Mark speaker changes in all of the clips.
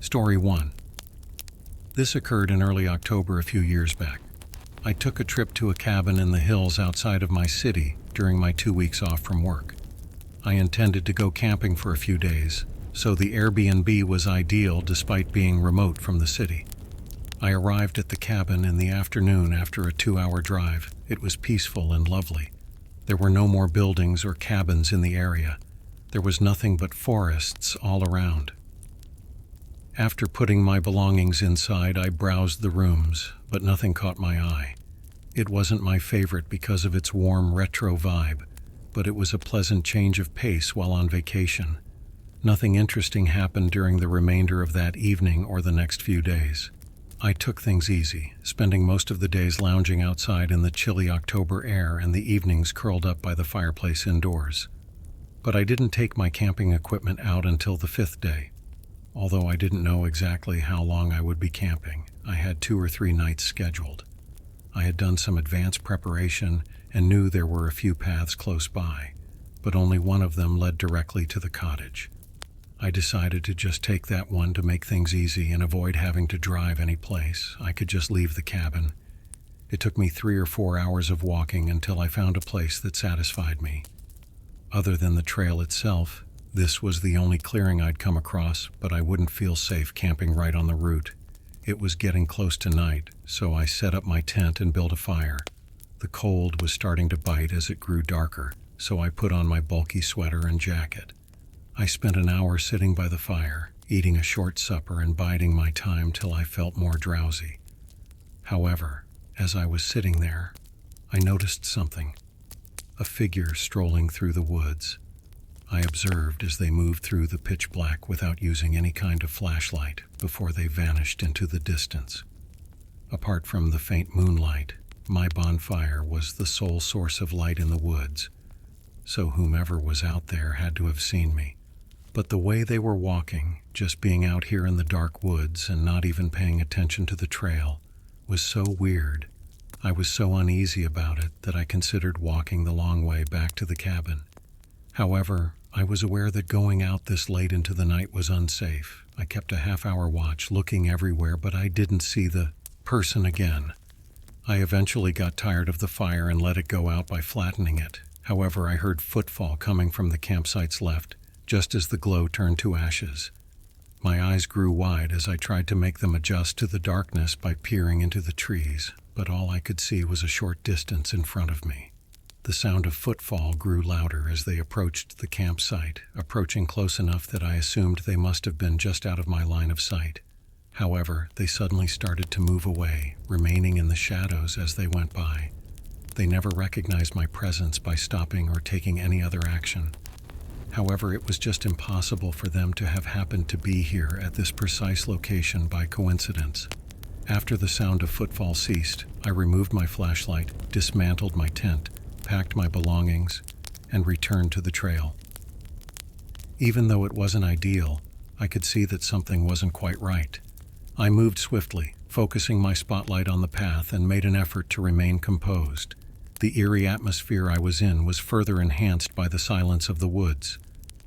Speaker 1: Story 1. This occurred in early October a few years back. I took a trip to a cabin in the hills outside of my city during my 2 weeks off from work. I intended to go camping for a few days, so the Airbnb was ideal despite being remote from the city. I arrived at the cabin in the afternoon after a 2-hour drive. It was peaceful and lovely. There were no more buildings or cabins in the area. There was nothing but forests all around. After putting my belongings inside, I browsed the rooms, but nothing caught my eye. It wasn't my favorite because of its warm retro vibe, but it was a pleasant change of pace while on vacation. Nothing interesting happened during the remainder of that evening or the next few days. I took things easy, spending most of the days lounging outside in the chilly October air and the evenings curled up by the fireplace indoors. But I didn't take my camping equipment out until the 5th day. Although I didn't know exactly how long I would be camping, I had 2 or 3 nights scheduled. I had done some advanced preparation and knew there were a few paths close by, but only one of them led directly to the cottage. I decided to just take that one to make things easy and avoid having to drive any place. I could just leave the cabin. It took me 3 or 4 hours of walking until I found a place that satisfied me. Other than the trail itself, this was the only clearing I'd come across, but I wouldn't feel safe camping right on the route. It was getting close to night, so I set up my tent and built a fire. The cold was starting to bite as it grew darker, so I put on my bulky sweater and jacket. I spent an hour sitting by the fire, eating a short supper and biding my time till I felt more drowsy. However, as I was sitting there, I noticed something. A figure strolling through the woods. I observed as they moved through the pitch black without using any kind of flashlight before they vanished into the distance. Apart from the faint moonlight, my bonfire was the sole source of light in the woods, so whomever was out there had to have seen me. But the way they were walking, just being out here in the dark woods and not even paying attention to the trail, was so weird. I was so uneasy about it that I considered walking the long way back to the cabin. However, I was aware that going out this late into the night was unsafe. I kept a half-hour watch, looking everywhere, but I didn't see the person again. I eventually got tired of the fire and let it go out by flattening it. However, I heard footfall coming from the campsite's left, just as the glow turned to ashes. My eyes grew wide as I tried to make them adjust to the darkness by peering into the trees, but all I could see was a short distance in front of me. The sound of footfall grew louder as they approached the campsite, approaching close enough that I assumed they must have been just out of my line of sight. However, they suddenly started to move away, remaining in the shadows as they went by. They never recognized my presence by stopping or taking any other action. However, it was just impossible for them to have happened to be here at this precise location by coincidence. After the sound of footfall ceased, I removed my flashlight, dismantled my tent, packed my belongings, and returned to the trail. Even though it wasn't ideal, I could see that something wasn't quite right. I moved swiftly, focusing my spotlight on the path and made an effort to remain composed. The eerie atmosphere I was in was further enhanced by the silence of the woods.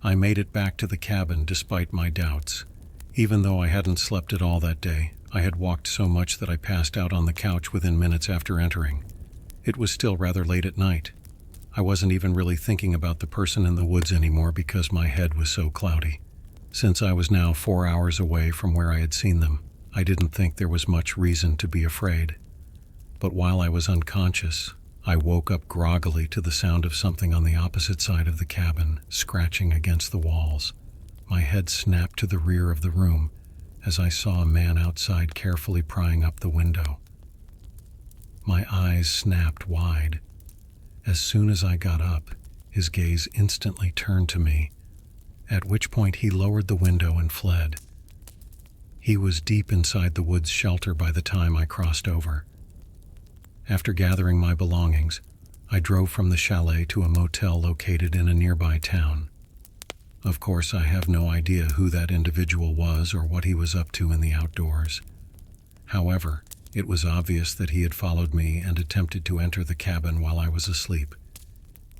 Speaker 1: I made it back to the cabin despite my doubts. Even though I hadn't slept at all that day, I had walked so much that I passed out on the couch within minutes after entering. It was still rather late at night. I wasn't even really thinking about the person in the woods anymore because my head was so cloudy. Since I was now 4 hours away from where I had seen them, I didn't think there was much reason to be afraid. But while I was unconscious, I woke up groggily to the sound of something on the opposite side of the cabin, scratching against the walls. My head snapped to the rear of the room as I saw a man outside carefully prying up the window. My eyes snapped wide. As soon as I got up, his gaze instantly turned to me, at which point he lowered the window and fled. He was deep inside the woods shelter by the time I crossed over. After gathering my belongings, I drove from the chalet to a motel located in a nearby town. Of course, I have no idea who that individual was or what he was up to in the outdoors. However, it was obvious that he had followed me and attempted to enter the cabin while I was asleep.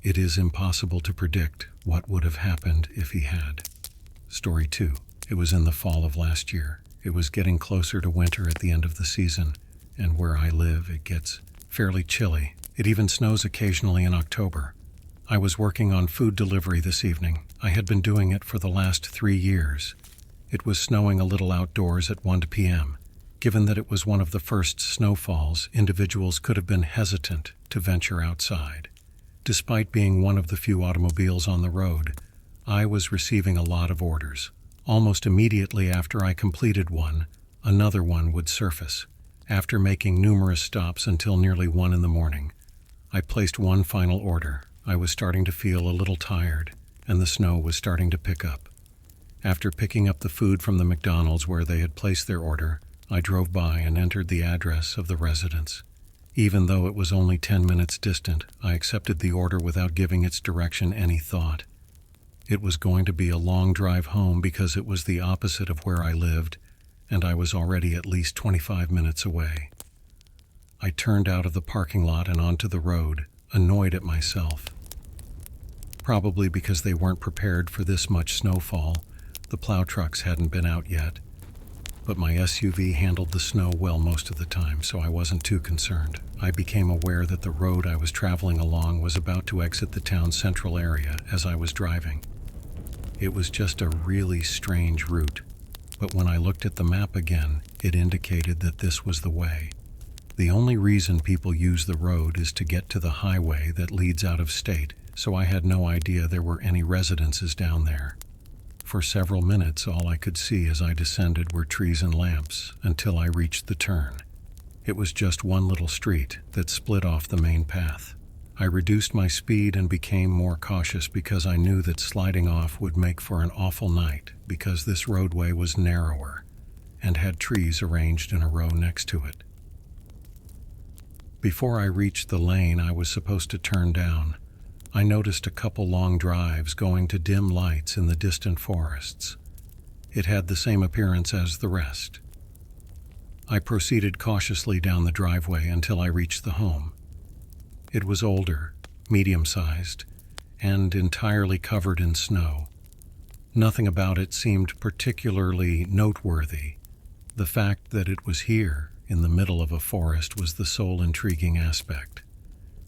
Speaker 1: It is impossible to predict what would have happened if he had. Story 2. It was in the fall of last year. It was getting closer to winter at the end of the season, and where I live, it gets fairly chilly. It even snows occasionally in October. I was working on food delivery this evening. I had been doing it for the last 3 years. It was snowing a little outdoors at 1 p.m. Given that it was one of the first snowfalls, individuals could have been hesitant to venture outside. Despite being one of the few automobiles on the road, I was receiving a lot of orders. Almost immediately after I completed one, another one would surface. After making numerous stops until nearly 1 in the morning, I placed one final order. I was starting to feel a little tired, and the snow was starting to pick up. After picking up the food from the McDonald's where they had placed their order, I drove by and entered the address of the residence. Even though it was only 10 minutes distant, I accepted the order without giving its direction any thought. It was going to be a long drive home because it was the opposite of where I lived, and I was already at least 25 minutes away. I turned out of the parking lot and onto the road, annoyed at myself. Probably because they weren't prepared for this much snowfall. The plow trucks hadn't been out yet, but my SUV handled the snow well most of the time, so I wasn't too concerned. I became aware that the road I was traveling along was about to exit the town's central area as I was driving. It was just a really strange route, but when I looked at the map again, it indicated that this was the way. The only reason people use the road is to get to the highway that leads out of state, so I had no idea there were any residences down there. For several minutes, all I could see as I descended were trees and lamps until I reached the turn. It was just one little street that split off the main path. I reduced my speed and became more cautious because I knew that sliding off would make for an awful night because this roadway was narrower and had trees arranged in a row next to it. Before I reached the lane I was supposed to turn down, I noticed a couple long drives going to dim lights in the distant forests. It had the same appearance as the rest. I proceeded cautiously down the driveway until I reached the home. It was older, medium-sized, and entirely covered in snow. Nothing about it seemed particularly noteworthy. The fact that it was here, in the middle of a forest, was the sole intriguing aspect.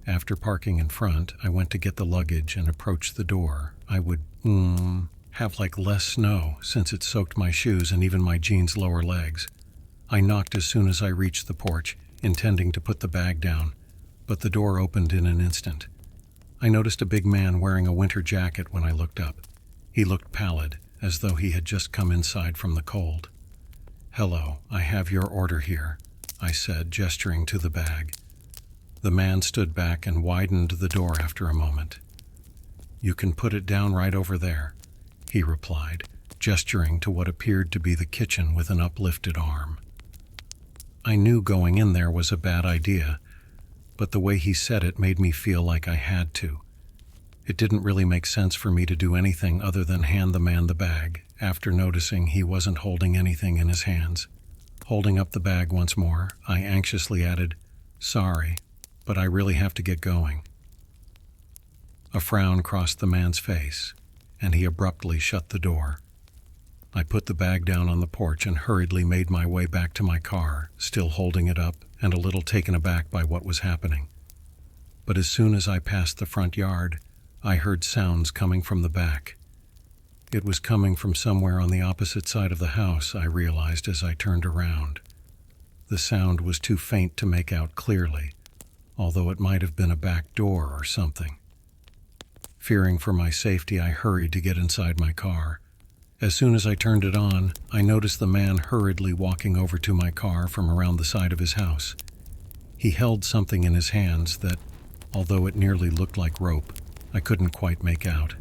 Speaker 1: After parking in front, I went to get the luggage and approached the door. I would, have less snow since it soaked my shoes and even my jeans' lower legs. I knocked as soon as I reached the porch, intending to put the bag down, but the door opened in an instant. I noticed a big man wearing a winter jacket when I looked up. He looked pallid, as though he had just come inside from the cold. "Hello, I have your order here," I said, gesturing to the bag. The man stood back and widened the door after a moment. "You can put it down right over there," he replied, gesturing to what appeared to be the kitchen with an uplifted arm. I knew going in there was a bad idea, but the way he said it made me feel like I had to. It didn't really make sense for me to do anything other than hand the man the bag, after noticing he wasn't holding anything in his hands. Holding up the bag once more, I anxiously added, "Sorry, but I really have to get going." A frown crossed the man's face, and he abruptly shut the door. I put the bag down on the porch and hurriedly made my way back to my car, still holding it up and a little taken aback by what was happening. But as soon as I passed the front yard, I heard sounds coming from the back. It was coming from somewhere on the opposite side of the house, I realized as I turned around. The sound was too faint to make out clearly, although it might have been a back door or something. Fearing for my safety, I hurried to get inside my car. As soon as I turned it on, I noticed the man hurriedly walking over to my car from around the side of his house. He held something in his hands that, although it nearly looked like rope, I couldn't quite make out.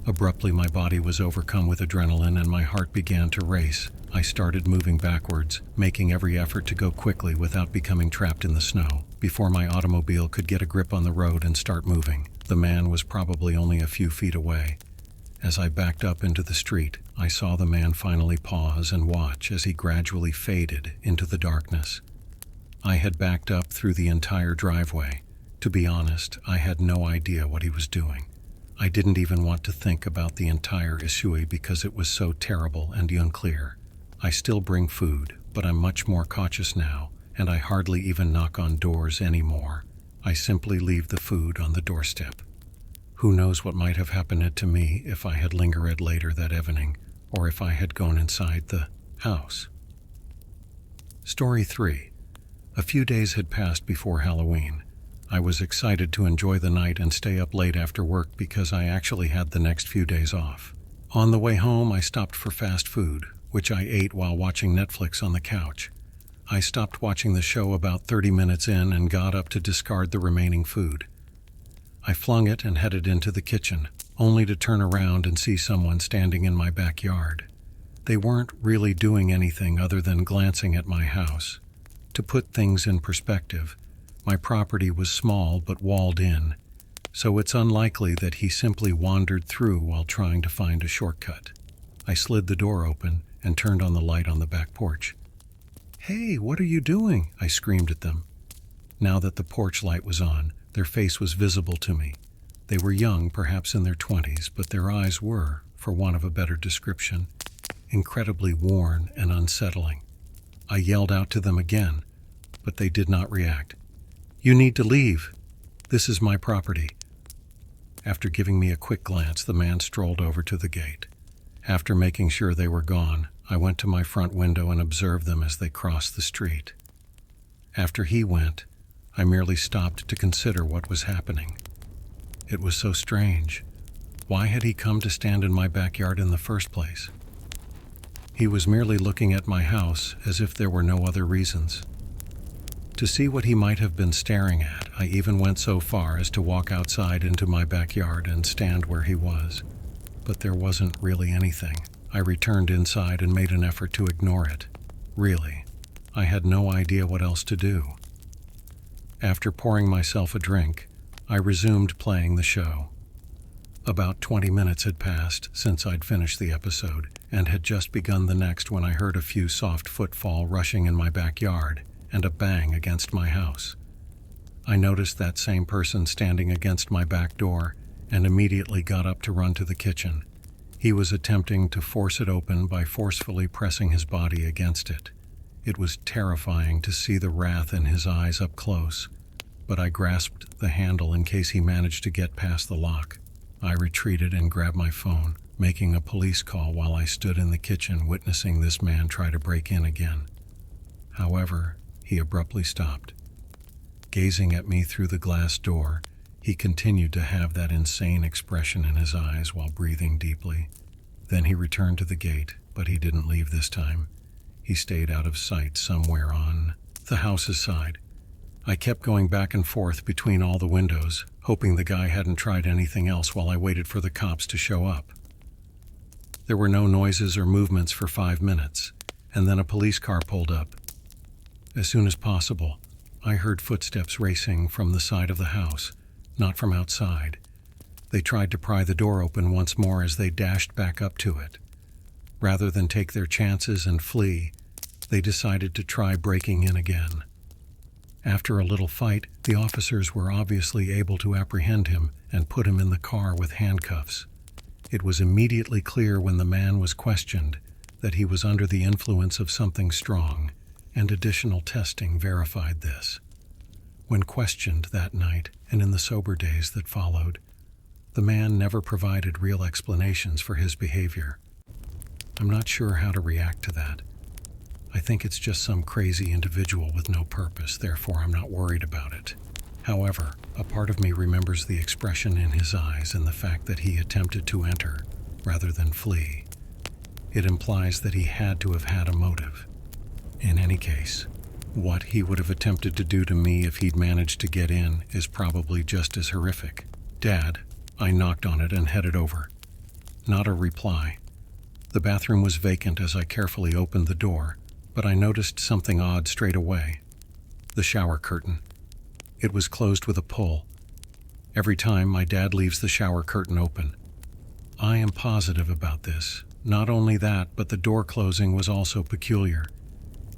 Speaker 1: Abruptly, my body was overcome with adrenaline and my heart began to race. I started moving backwards, making every effort to go quickly without becoming trapped in the snow. Before my automobile could get a grip on the road and start moving, the man was probably only a few feet away. As I backed up into the street, I saw the man finally pause and watch as he gradually faded into the darkness. I had backed up through the entire driveway. To be honest, I had no idea what he was doing. I didn't even want to think about the entire issue because it was so terrible and unclear. I still bring food, but I'm much more cautious now, and I hardly even knock on doors anymore. I simply leave the food on the doorstep. Who knows what might have happened to me if I had lingered later that evening, or if I had gone inside the house. Story 3. A few days had passed before Halloween. I was excited to enjoy the night and stay up late after work because I actually had the next few days off. On the way home, I stopped for fast food, which I ate while watching Netflix on the couch. I stopped watching the show about 30 minutes in and got up to discard the remaining food. I flung it and headed into the kitchen, only to turn around and see someone standing in my backyard. They weren't really doing anything other than glancing at my house. To put things in perspective, my property was small but walled in, so it's unlikely that he simply wandered through while trying to find a shortcut. I slid the door open and turned on the light on the back porch. "Hey, what are you doing?" I screamed at them. Now that the porch light was on, their face was visible to me. They were young, perhaps in their 20s, but their eyes were, for want of a better description, incredibly worn and unsettling. I yelled out to them again, but they did not react. "You need to leave. This is my property." After giving me a quick glance, the man strolled over to the gate. After making sure they were gone, I went to my front window and observed them as they crossed the street. After he went, I merely stopped to consider what was happening. It was so strange. Why had he come to stand in my backyard in the first place? He was merely looking at my house as if there were no other reasons. To see what he might have been staring at, I even went so far as to walk outside into my backyard and stand where he was. But there wasn't really anything. I returned inside and made an effort to ignore it. Really, I had no idea what else to do. After pouring myself a drink, I resumed playing the show. About 20 minutes had passed since I'd finished the episode and had just begun the next when I heard a few soft footfall rushing in my backyard and a bang against my house. I noticed that same person standing against my back door and immediately got up to run to the kitchen. He was attempting to force it open by forcefully pressing his body against it. It was terrifying to see the wrath in his eyes up close, but I grasped the handle in case he managed to get past the lock. I retreated and grabbed my phone, making a police call while I stood in the kitchen witnessing this man try to break in again. However, he abruptly stopped. Gazing at me through the glass door, he continued to have that insane expression in his eyes while breathing deeply. Then he returned to the gate, but he didn't leave this time. He stayed out of sight somewhere on the house's side. I kept going back and forth between all the windows, hoping the guy hadn't tried anything else while I waited for the cops to show up. There were no noises or movements for 5 minutes, and then a police car pulled up. As soon as possible, I heard footsteps racing from the side of the house, not from outside. They tried to pry the door open once more as they dashed back up to it. Rather than take their chances and flee, they decided to try breaking in again. After a little fight, the officers were obviously able to apprehend him and put him in the car with handcuffs. It was immediately clear when the man was questioned that he was under the influence of something strong, and additional testing verified this. When questioned that night and in the sober days that followed, the man never provided real explanations for his behavior. I'm not sure how to react to that. I think it's just some crazy individual with no purpose, therefore I'm not worried about it. However, a part of me remembers the expression in his eyes and the fact that he attempted to enter rather than flee. It implies that he had to have had a motive. In any case, what he would have attempted to do to me if he'd managed to get in is probably just as horrific. "Dad," I knocked on it and headed over. Not a reply. The bathroom was vacant as I carefully opened the door, but I noticed something odd straight away. The shower curtain. It was closed with a pull. Every time my dad leaves the shower curtain open. I am positive about this. Not only that, but the door closing was also peculiar.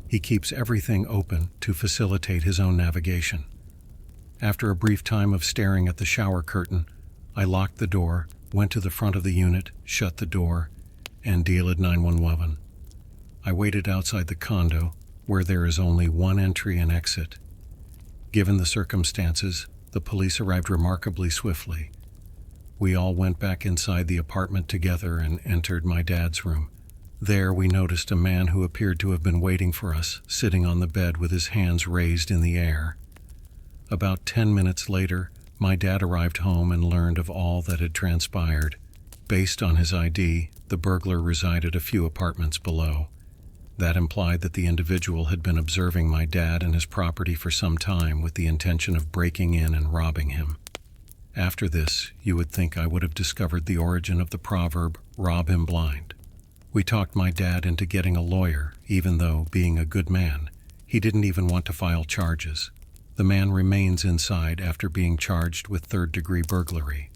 Speaker 1: He keeps everything open to facilitate his own navigation. After a brief time of staring at the shower curtain, I locked the door, went to the front of the unit, shut the door, and dialed 911. I waited outside the condo, where there is only one entry and exit. Given the circumstances, the police arrived remarkably swiftly. We all went back inside the apartment together and entered my dad's room. There we noticed a man who appeared to have been waiting for us, sitting on the bed with his hands raised in the air. About 10 minutes later, my dad arrived home and learned of all that had transpired. Based on his ID, the burglar resided a few apartments below. That implied that the individual had been observing my dad and his property for some time with the intention of breaking in and robbing him. After this, you would think I would have discovered the origin of the proverb, rob him blind. We talked my dad into getting a lawyer, even though, being a good man, he didn't even want to file charges. The man remains inside after being charged with third-degree burglary.